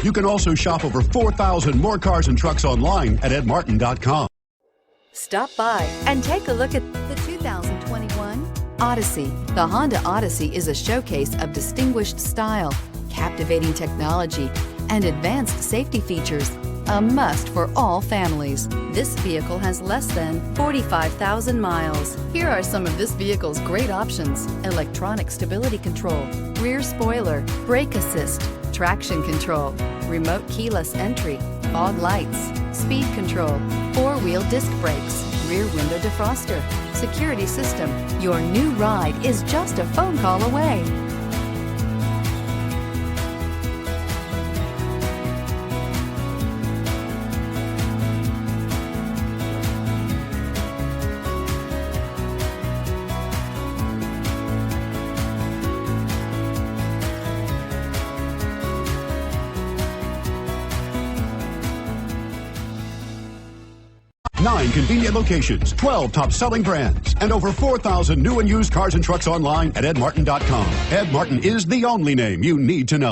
You can also shop over 4,000 more cars and trucks online at edmartin.com. Stop by and take a look at the 2021 Odyssey. The Honda Odyssey is a showcase of distinguished style, captivating technology, and advanced safety features. A must for all families. This vehicle has less than 45,000 miles. Here are some of this vehicle's great options: electronic stability control, rear spoiler, brake assist, traction control, remote keyless entry, fog lights, speed control, four-wheel disc brakes, rear window defroster, security system. Your new ride is just a phone call away. Nine convenient locations, 12 top-selling brands, and over 4,000 new and used cars and trucks online at edmartin.com. Ed Martin is the only name you need to know.